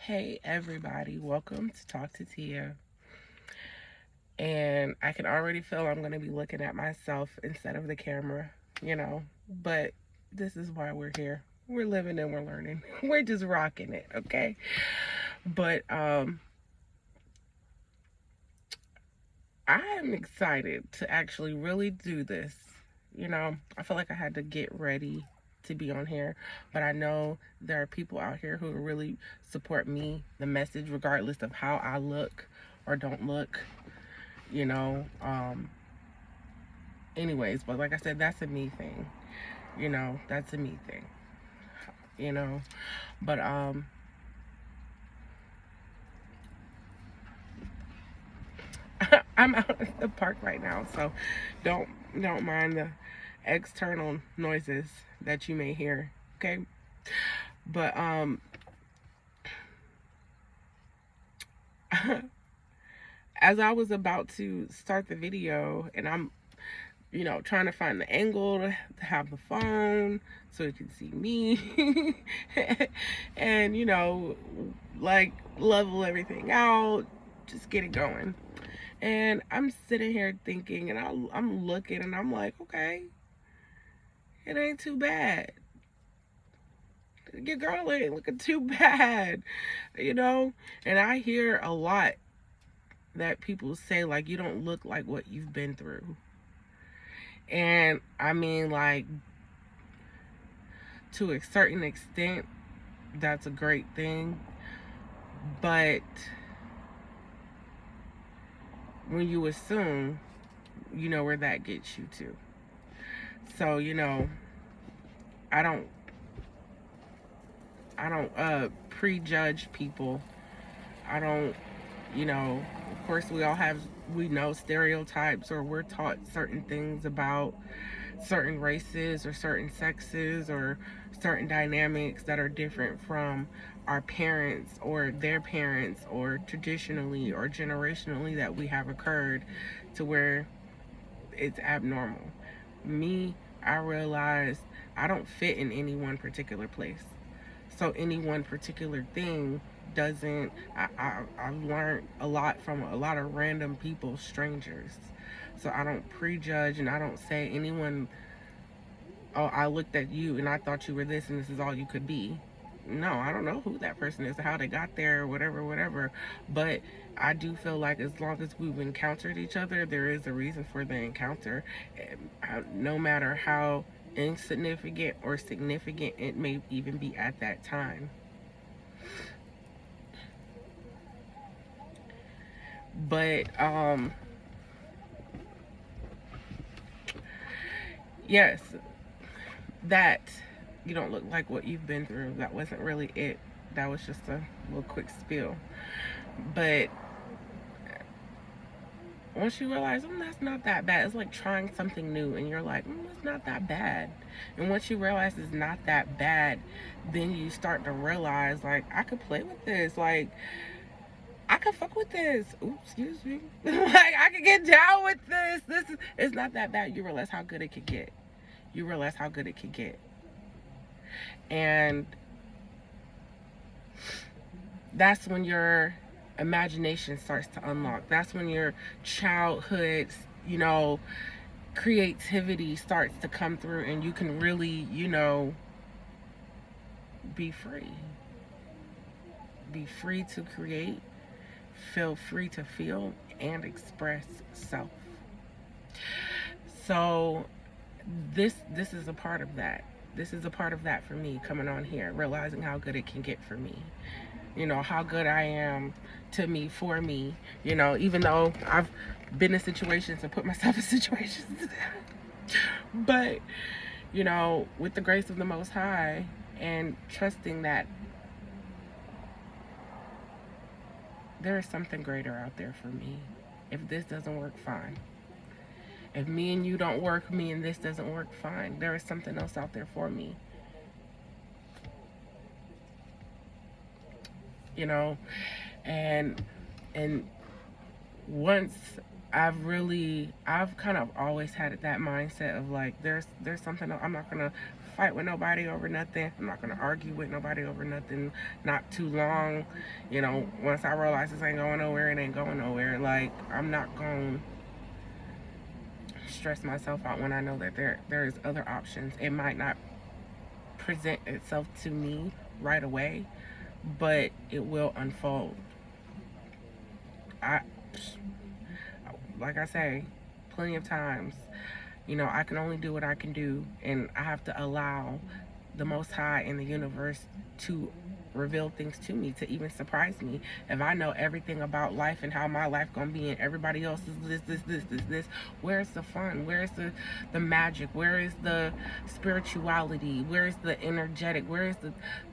Hey everybody, welcome to Talk to Tia. And I can already feel I'm going to be looking at myself instead of the camera, but this is why we're here. We're living and we're learning. We're just rocking it, okay? But I am excited to actually really do this. I feel like I had to get ready to be on here, but I know there are people out here who really support me, the message, regardless of how I look or don't look, you know. Anyways, but like I said, that's a me thing, that's a me thing, you know. But I'm out at the park right now, so don't mind the external noises that you may hear, okay? But as I was about to start the video, and I'm trying to find the angle to have the phone so you can see me and, like level everything out, just get it going. And I'm sitting here thinking, and I'm looking, and I'm like, okay, it ain't too bad. Your girl ain't looking too bad, And I hear a lot that people say, like, you don't look like what you've been through. And I mean, like, to a certain extent, that's a great thing. But when you assume, you know where that gets you to. So, I don't prejudge people. I don't, of course we know stereotypes, or we're taught certain things about certain races or certain sexes or certain dynamics that are different from our parents or their parents, or traditionally or generationally that we have occurred to where it's abnormal. Me, I realized I don't fit in any one particular place. So any one particular thing doesn't, I've learned a lot from a lot of random people, strangers. So I don't prejudge, and I don't say anyone, oh, I looked at you and I thought you were this and this is all you could be. No, I don't know who that person is, how they got there, whatever. But I do feel like as long as we've encountered each other, there is a reason for the encounter. No matter how insignificant or significant it may even be at that time. But yes, that you don't look like what you've been through, that wasn't really it. That was just a little quick spiel. But once you realize, that's not that bad. It's like trying something new and you're like, it's not that bad. And once you realize it's not that bad, then you start to realize, like, I could play with this. Like, I could fuck with this. Oops, excuse me. Like, I could get down with this. It's not that bad. You realize how good it could get. You realize how good it could get. And that's when your imagination starts to unlock. That's when your childhood's, creativity starts to come through, and you can really, be free. Be free to create, feel free to feel and express self. So this is a part of that. This is a part of that for me, coming on here, realizing how good it can get for me. How good I am to me, for me, even though I've been in situations and put myself in situations. But, with the grace of the Most High and trusting that there is something greater out there for me. If this doesn't work, fine. If me and you don't work, me and this doesn't work, fine. There is something else out there for me. And once I've kind of always had that mindset of, like, there's something I'm not gonna fight with nobody over nothing. I'm not gonna argue with nobody over nothing. Not too long. You know, once I realize this ain't going nowhere, it ain't going nowhere. Like, I'm not gonna stress myself out when I know that there is other options. It might not present itself to me right away, but it will unfold. I, like I say, plenty of times, you know, I can only do what I can do, and I have to allow the Most High in the universe to reveal things to me, to even surprise me. If I know everything about life and how my life gonna be, and everybody else is this, where's the fun? Where's the magic? Where is the spirituality? Where's the energetic? Where is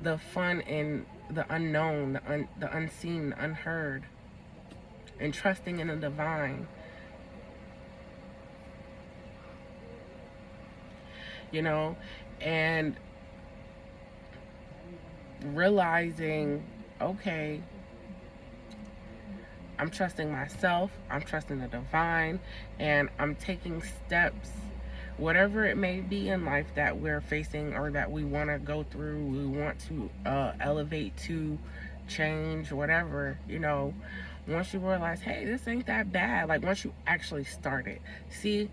the fun and the unknown, the unseen, the unheard, and trusting in the divine? You know, and realizing, okay, I'm trusting myself, I'm trusting the divine, and I'm taking steps, whatever it may be in life that we're facing or that we want to go through, we want to elevate, to change, whatever, you know, once you realize, hey, this ain't that bad, like once you actually start it. See,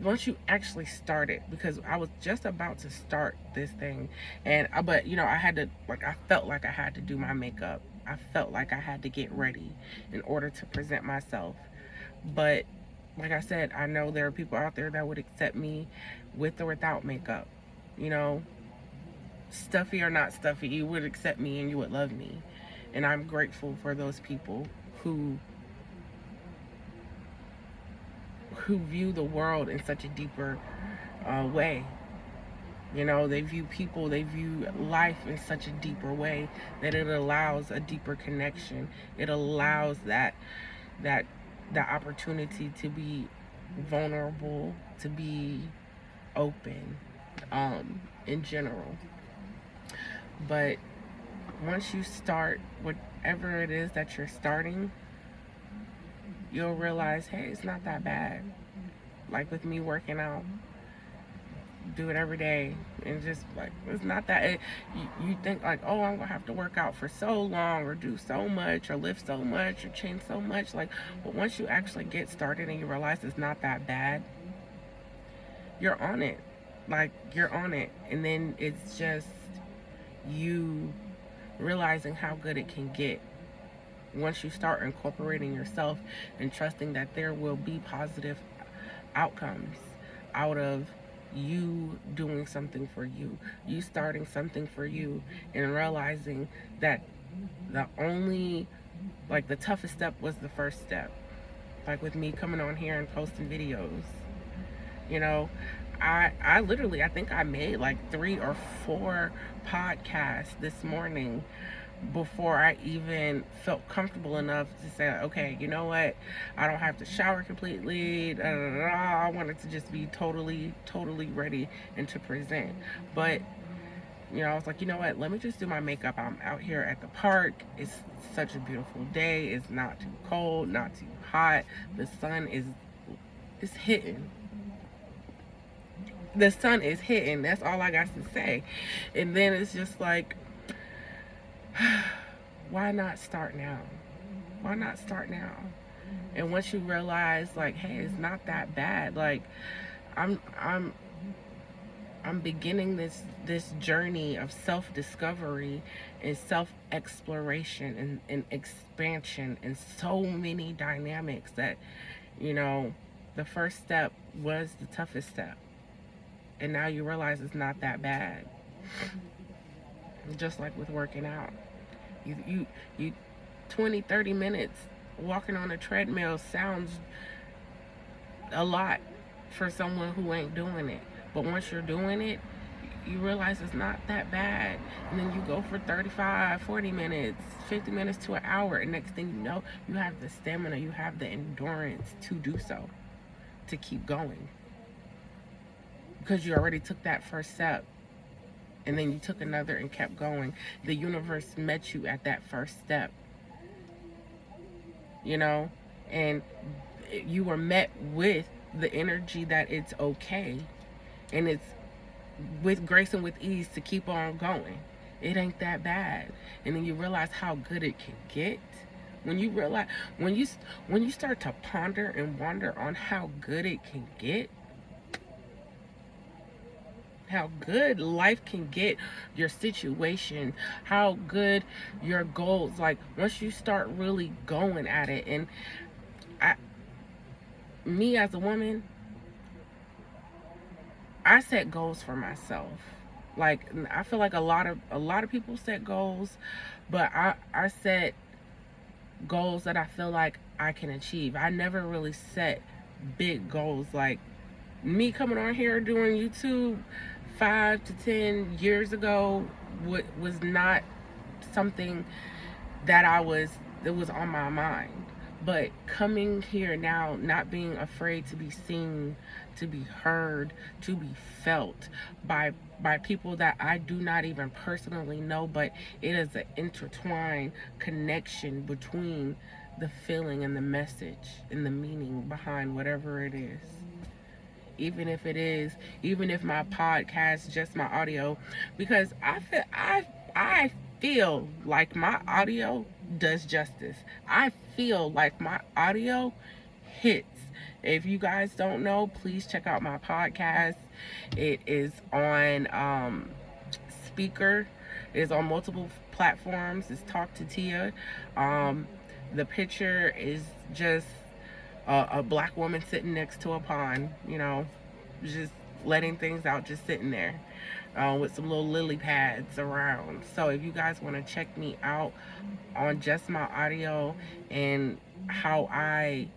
once you actually start it, because I was just about to start this thing, and but you know, I had to, like, I felt like I had to do my makeup, I felt like I had to get ready in order to present myself. But like I said, I know there are people out there that would accept me with or without makeup, you know, stuffy or not stuffy, you would accept me and you would love me. And I'm grateful for those people who view the world in such a deeper way. You know, they view people, they view life in such a deeper way that it allows a deeper connection. It allows that opportunity to be vulnerable, to be open, in general. But once you start whatever it is that you're starting, you'll realize, hey, it's not that bad. Like with me working out, do it every day, and just like, it's not that you think like, oh, I'm gonna have to work out for so long or do so much or lift so much or change so much, like, but once you actually get started and you realize it's not that bad, you're on it. Like, you're on it, and then it's just you realizing how good it can get once you start incorporating yourself and trusting that there will be positive outcomes out of you doing something for you, you starting something for you, and realizing that the only, like, the toughest step was the first step. Like with me coming on here and posting videos, you know, I literally, I think I made like 3 or 4 podcasts this morning before I even felt comfortable enough to say, okay, you know what, I don't have to shower completely, da, da, da, da. I wanted to just be totally ready and to present. But you know, I was like, you know what, let me just do my makeup. I'm out here at the park, it's such a beautiful day, it's not too cold, not too hot, the sun is hitting. The sun is hitting, that's all I got to say. And then it's just like, why not start now? Why not start now? And once you realize, like, hey, it's not that bad. Like, I'm beginning this journey of self-discovery and self-exploration and expansion and so many dynamics that, you know, the first step was the toughest step. And now you realize it's not that bad. Just like with working out. You 20-30 minutes walking on a treadmill sounds a lot for someone who ain't doing it. But once you're doing it, you realize it's not that bad. And then you go for 35, 40 minutes, 50 minutes to an hour. And next thing you know, you have the stamina, you have the endurance to do so, to keep going. Because you already took that first step. And then you took another and kept going. The universe met you at that first step. You know? And you were met with the energy that it's okay. And it's with grace and with ease to keep on going. It ain't that bad. And then you realize how good it can get. When you realize, when you start to ponder and wonder on how good it can get, how good life can get, your situation, how good your goals, like once you start really going at it. And I, me as a woman, I set goals for myself. Like I feel like a lot of people set goals, but I set goals that I feel like I can achieve. I never really set big goals. Like me coming on here doing YouTube 5 to 10 years ago was not something that that was on my mind. But coming here now, not being afraid to be seen, to be heard, to be felt by people that I do not even personally know, but it is an intertwined connection between the feeling and the message and the meaning behind whatever it is. Even if my podcast just my audio, because I feel like my audio does justice. I feel like my audio hits. If you guys don't know, please check out my podcast. It is on Speaker. It is on multiple platforms. It's Talk to Tia. The picture is just a black woman sitting next to a pond, you know, just letting things out, just sitting there with some little lily pads around. So if you guys want to check me out on just my audio and how I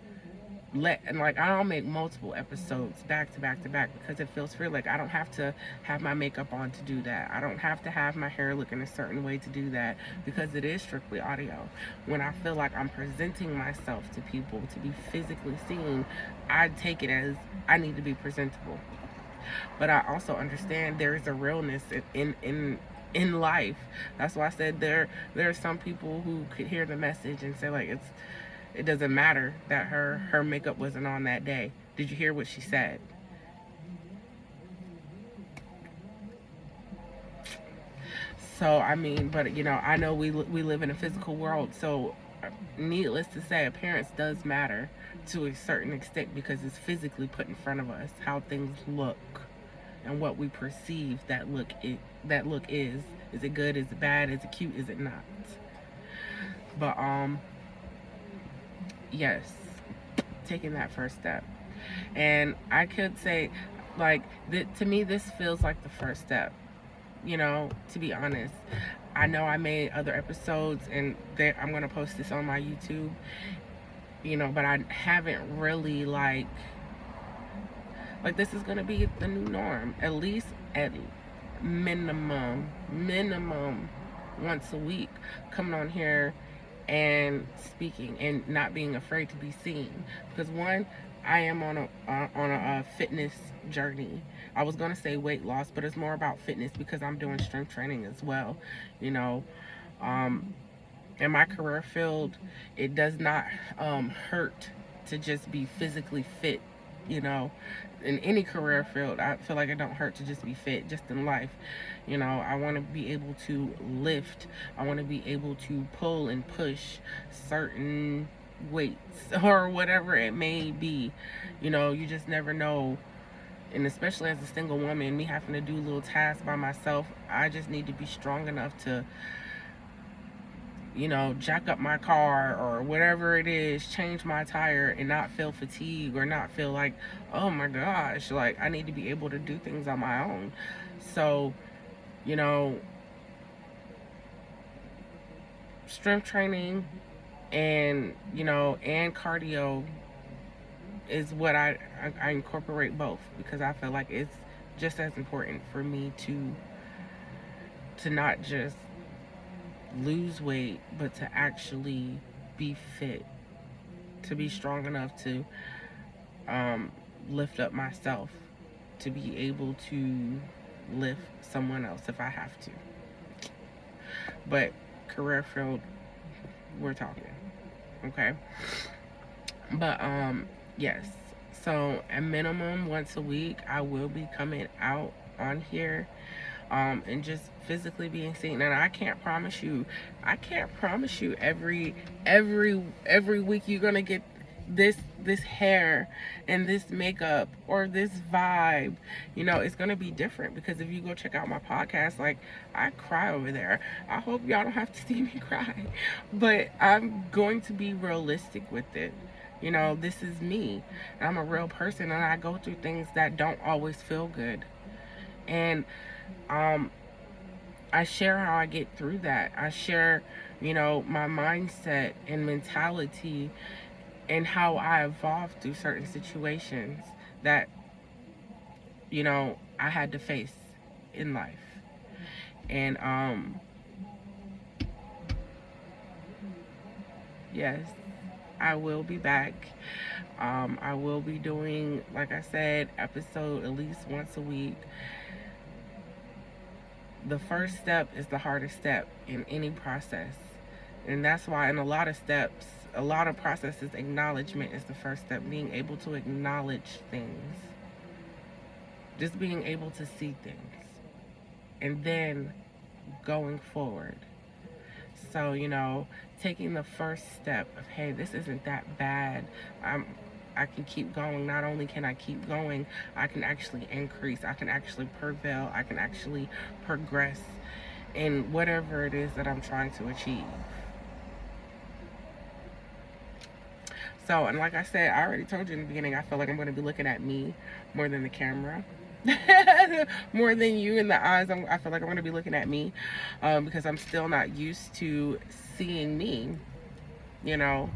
I'll make multiple episodes back to back to back because it feels free. Like I don't have to have my makeup on to do that. I don't have to have my hair looking a certain way to do that because it is strictly audio. When I feel like I'm presenting myself to people to be physically seen, I take it as I need to be presentable. But I also understand there is a realness in life. That's why I said there are some people who could hear the message and say like it doesn't matter that her makeup wasn't on that day. Did you hear what she said? So I mean, but you know, I know we live in a physical world, so needless to say, appearance does matter to a certain extent because it's physically put in front of us how things look and what we perceive that look is. Is it good? Is it bad? Is it cute? Is it not? But yes, taking that first step. And I could say like to me this feels like the first step, you know, to be honest. I know I made other episodes and I'm gonna post this on my YouTube, you know, but I haven't really like this is gonna be the new norm, at least at minimum once a week, coming on here and speaking and not being afraid to be seen. Because one, I am on a fitness journey. I was gonna say weight loss, but it's more about fitness because I'm doing strength training as well. You know, in my career field, it does not hurt to just be physically fit. You know, in any career field, I feel like it don't hurt to just be fit, just in life. You know, I want to be able to lift. I want to be able to pull and push certain weights or whatever it may be. You know, you just never know. And especially as a single woman, me having to do little tasks by myself, I just need to be strong enough to, you know, jack up my car or whatever it is, change my tire and not feel fatigue or not feel like, oh my gosh, like I need to be able to do things on my own. So, you know, strength training and, you know, and cardio is what I incorporate both because I feel like it's just as important for me to not just lose weight, but to actually be fit, to be strong enough to lift up myself, to be able to lift someone else if I have to. But career field, we're talking, okay? But yes, so at minimum once a week I will be coming out on here, and just physically being seen. And I can't promise you every week you're gonna get this hair and this makeup or this vibe. You know, it's gonna be different, because if you go check out my podcast, like, I cry over there. I hope y'all don't have to see me cry, but I'm going to be realistic with it. You know, this is me. I'm a real person, and I go through things that don't always feel good. And I share how I get through that. I share, you know, my mindset and mentality, and how I evolved through certain situations that, you know, I had to face in life. And yes, I will be back. I will be doing, like I said, episode at least once a week. The first step is the hardest step in any process. And that's why in a lot of steps, a lot of processes, acknowledgement is the first step. Being able to acknowledge things. Just being able to see things. And then going forward. So, you know, taking the first step of, hey, this isn't that bad. I can keep going. Not only can I keep going, I can actually increase. I can actually prevail. I can actually progress in whatever it is that I'm trying to achieve. So, and like I said, I already told you in the beginning, I feel like I'm going to be looking at me more than the camera. More than you in the eyes. I feel like I'm going to be looking at me, because I'm still not used to seeing me. You know,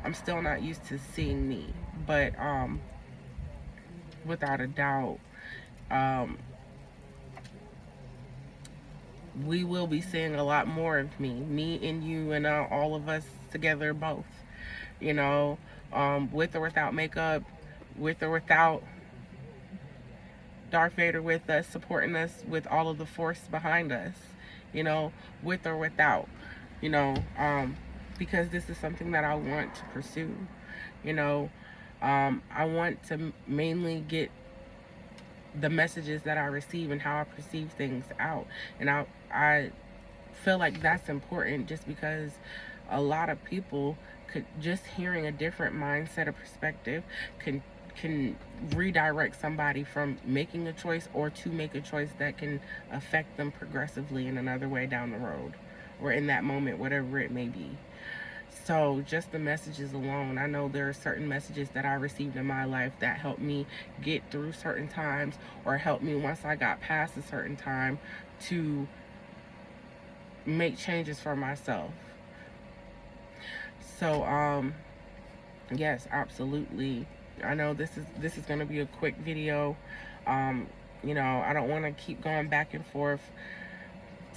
I'm still not used to seeing me. But without a doubt, we will be seeing a lot more of me and you, and all of us together, both. You know, with or without makeup, with or without Darth Vader with us, supporting us with all of the force behind us, you know, with or without, you know, because this is something that I want to pursue. You know, I want to mainly get the messages that I receive and how I perceive things out. And I feel like that's important, just because a lot of people could, just hearing a different mindset or perspective can redirect somebody from making a choice, or to make a choice that can affect them progressively in another way down the road, or in that moment, whatever it may be. So just the messages alone, I know there are certain messages that I received in my life that helped me get through certain times, or helped me once I got past a certain time to make changes for myself. So yes, absolutely. I know this is going to be a quick video. You know, I don't want to keep going back and forth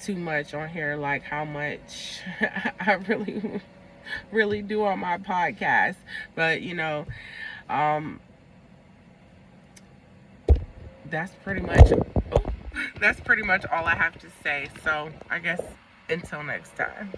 too much on here, like how much I really do on my podcast. But, you know, that's pretty much all I have to say. So I guess until next time.